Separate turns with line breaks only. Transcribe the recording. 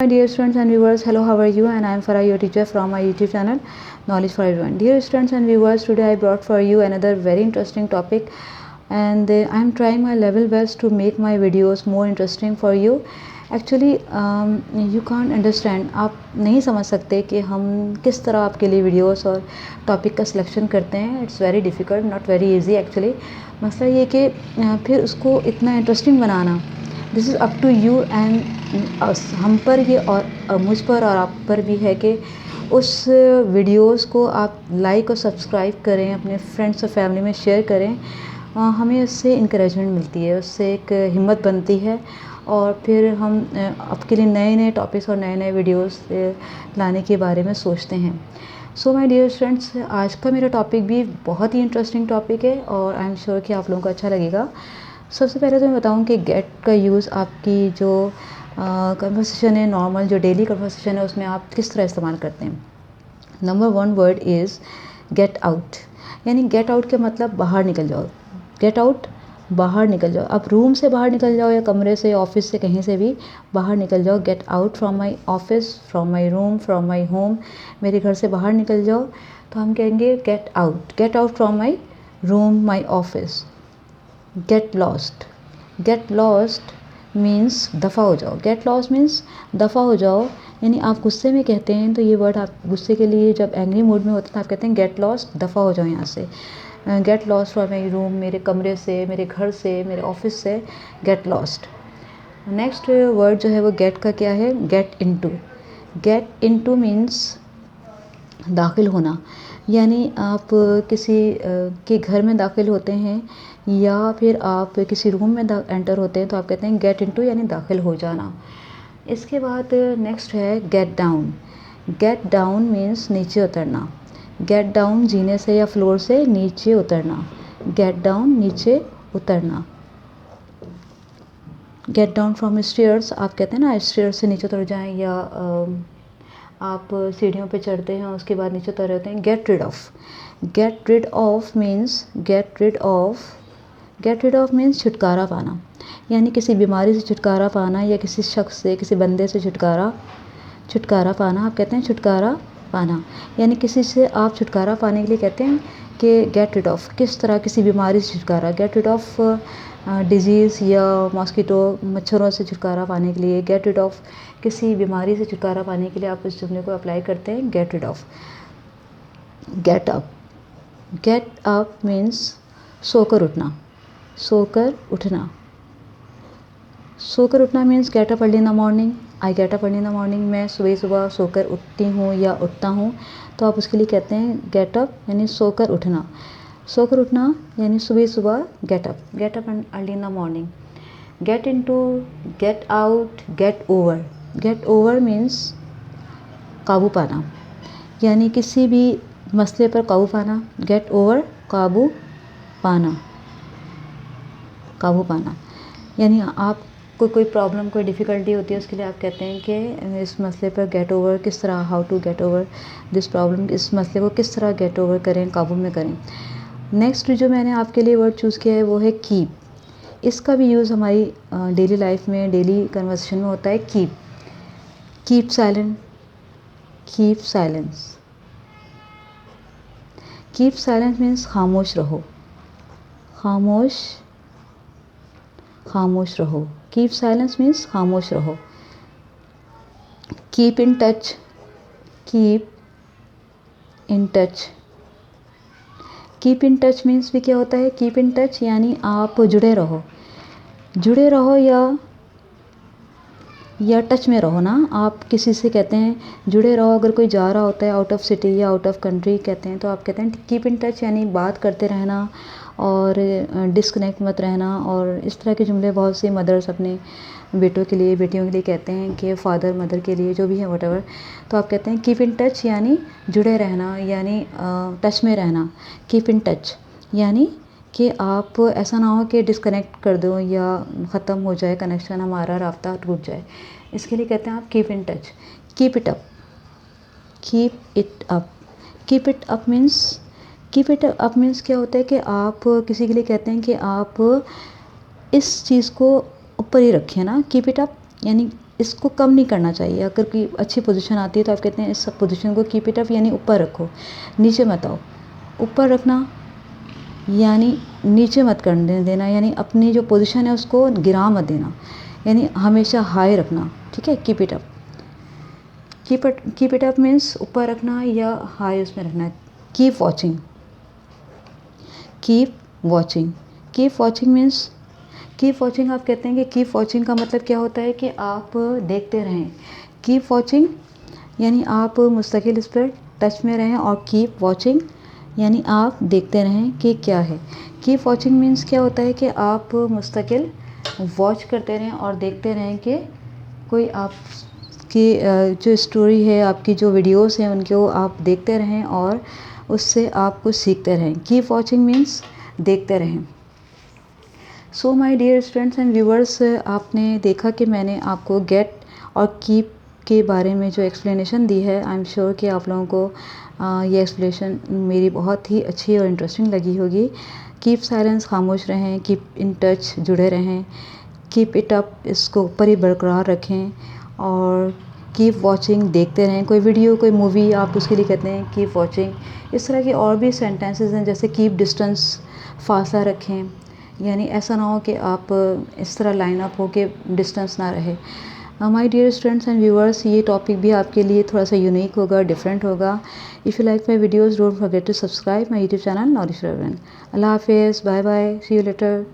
My dear students and viewers, hello, how are you? And I am Farah, your teacher from my YouTube channel Knowledge for Everyone. Dear students and viewers, today I brought for you another very interesting topic, and I am trying my level best to make my videos more interesting for you. Actually, you can't understand, आप नहीं समझ सकते कि हम किस तरह आपके लिए वीडियोस और टॉपिक का सिलेक्शन करते हैं. It's very difficult, not very easy actually. मसला ये कि फिर उसको इतना इंटरेस्टिंग बनाना, this is up to you and हम पर ये और मुझ पर और आप पर भी है कि उस वीडियोस को आप लाइक और सब्सक्राइब करें, अपने फ्रेंड्स और फैमिली में शेयर करें. हमें उससे इंकरेजमेंट मिलती है, उससे एक हिम्मत बनती है, और फिर हम आपके लिए नए नए टॉपिक्स और नए नए वीडियोस लाने के बारे में सोचते हैं. सो माय डियर स्टूडेंट्स, आज का मेरा टॉपिक भी बहुत ही इंटरेस्टिंग टॉपिक है और आई एम श्योर कि आप लोगों को अच्छा लगेगा. सबसे पहले तो मैं बताऊं कि गेट का यूज़ आपकी जो कन्वर्सेशन है, नॉर्मल जो डेली कन्वर्सेशन है, उसमें आप किस तरह इस्तेमाल करते हैं. Number 1 word is get out. यानी गेट आउट का मतलब बाहर निकल जाओ. गेट आउट, बाहर निकल जाओ. आप रूम से बाहर निकल जाओ या कमरे से, ऑफिस से, कहीं से भी बाहर निकल जाओ. Get out from my office, from my room, from my home. मेरे घर से बाहर निकल जाओ तो हम कहेंगे get out. Get out from my room, my office. Get lost. Get lost means दफ़ा हो जाओ. गेट लॉस्ट मीन्स दफ़ा हो जाओ. यानी आप गुस्से में कहते हैं तो ये वर्ड आप गुस्से के लिए, जब एंग्री मूड में होते हैं तो आप कहते हैं गेट लॉस्ट, दफ़ा हो जाओ यहाँ से. Get lost from my room, मेरे कमरे से, मेरे घर से, मेरे ऑफिस से. Get lost. नेक्स्ट वर्ड जो है वो गेट का क्या है, get into. Get into means दाखिल होना. यानी आप किसी के घर में दाखिल होते हैं या फिर आप किसी रूम में एंटर होते हैं तो आप कहते हैं गेट इनटू, यानी दाखिल हो जाना. इसके बाद नेक्स्ट है get down. Get down means नीचे उतरना. गेट डाउन जीने से या फ्लोर से नीचे उतरना. गेट डाउन, नीचे उतरना. गेट डाउन फ्रॉम स्टेयर्स, आप कहते हैं ना स्टेयर्स से नीचे उतर जाएं, या आप सीढ़ियों पे चढ़ते हैं उसके बाद नीचे उतर रहते हैं. Get rid of. Get rid of means get rid of. Get rid of means छुटकारा पाना. यानी किसी बीमारी से छुटकारा पाना या किसी शख्स से, किसी बंदे से छुटकारा पाना. आप कहते हैं छुटकारा पाना. यानी किसी से आप छुटकारा पाने के लिए कहते हैं कि गेट रिड ऑफ. किस तरह, किसी बीमारी से छुटकारा. गेट रिड ऑफ डिजीज़ या मॉस्किटो, मच्छरों से छुटकारा पाने के लिए. गेट रिड ऑफ, किसी बीमारी से छुटकारा पाने के लिए आप इस जुमले को अप्लाई करते हैं, get rid of. Get up. Get up means सोकर उठना. सोकर उठना. सोकर उठना means get up early in the morning. I get up early in the morning. मैं सुबह सुबह सोकर उठती हूँ या उठता हूँ, तो आप उसके लिए कहते हैं गेट अप, यानी सोकर उठना. सोकर उठना यानी सुबह सुबह gate up. Get up early in the morning. Get into, get out, get over. Get over means काबू पाना. यानी किसी भी मसले पर काबू पाना. गेट ओवर, काबू पाना. काबू पाना यानी आपको कोई प्रॉब्लम, कोई डिफ़िकल्टी होती है, उसके लिए आप कहते हैं कि इस मसले पर गेट ओवर किस तरह, how to get over this problem. इस मसले को किस तरह गेट ओवर करें, काबू में करें. नेक्स्ट जो मैंने आपके लिए वर्ड चूज़ किया है वो है कीप. इसका भी यूज़ हमारी डेली लाइफ में, डेली कन्वर्सेशन में होता है. Keep. Keep silent. Keep silence. Keep silence means खामोश रहो. खामोश रहो. कीप साइलेंस मीन्स खामोश रहो. Keep in touch. Keep in touch. Keep in touch means भी क्या होता है, कीप इन टच यानी आप जुड़े रहो. जुड़े रहो या टच में रहो ना. आप किसी से कहते हैं जुड़े रहो. अगर कोई जा रहा होता है आउट ऑफ सिटी या आउट ऑफ कंट्री कहते हैं, तो आप कहते हैं कीप इन टच, यानी बात करते रहना और डिस्कनेक्ट मत रहना. और इस तरह के जुमले बहुत सी मदर्स अपने बेटों के लिए, बेटियों के लिए कहते हैं कि फ़ादर मदर के लिए, जो भी है वटेवर. तो आप कहते हैं कीप इन टच यानी जुड़े रहना, यानी टच में रहना. कीप इन टच यानी कि आप ऐसा ना हो कि डिस्कनेक्ट कर दो या ख़त्म हो जाए कनेक्शन, हमारा राब्ता टूट जाए. इसके लिए कहते हैं आप keep in touch. Keep it up. Keep it up. Keep it up means, keep it up means क्या होता है कि आप किसी के लिए कहते हैं कि आप इस चीज़ को ऊपर ही रखें ना. कीप इट अप यानी इसको कम नहीं करना चाहिए। अगर कोई अच्छी पोजीशन आती है तो आप कहते हैं इस पोजीशन को कीप इट अप यानी ऊपर रखो, नीचे मत आओ। ऊपर रखना यानी नीचे मत करने देना, यानी अपनी जो पोजीशन है उसको गिरा मत देना, यानी हमेशा हाई रखना। ठीक है, keep it up. Keep it up means ऊपर रखना या हाई उसमें रखना है। Keep watching, keep watching. Keep watching means, keep watching आप कहते हैं कि कीप वॉचिंग का मतलब क्या होता है कि आप देखते रहें। कीप वॉचिंग यानी आप मुस्तकिल इस पर टच में रहें, और कीप वॉचिंग यानी आप देखते रहें कि क्या है। कीप वॉचिंग मीन्स क्या होता है कि आप मुस्तकिल वॉच करते रहें और देखते रहें कि कोई आपकी जो स्टोरी है, आपकी जो वीडियोस हैं उनको आप देखते रहें और उससे आप कुछ सीखते रहें। कीप वॉचिंग मीन्स देखते रहें। So my dear students and viewers, आपने देखा कि मैंने आपको गेट और कीप के बारे में जो एक्सप्लेनेशन दी है, आई एम श्योर कि आप लोगों को ये एक्सप्लेनेशन मेरी बहुत ही अच्छी और इंटरेस्टिंग लगी होगी। कीप साइलेंस, खामोश रहें। कीप इन टच, जुड़े रहें। कीप इट अप, इसको ऊपर ही बरकरार रखें। और कीप वॉचिंग, देखते रहें। कोई वीडियो, कोई मूवी, आप उसके लिए कहते हैं कीप वॉचिंग। इस तरह के और भी सेंटेंसेस हैं, जैसे कीप डिस्टेंस, फासला रखें, यानी ऐसा ना हो कि आप इस तरह लाइन अप हो के डिस्टेंस ना रहे। My dear students and viewers, ये टॉपिक भी आपके लिए थोड़ा सा यूनिक होगा, डिफरेंट होगा। If you like my videos, don't forget to subscribe my YouTube channel knowledge for everyone. अल्लाह हाफिज़, bye bye, see you letter.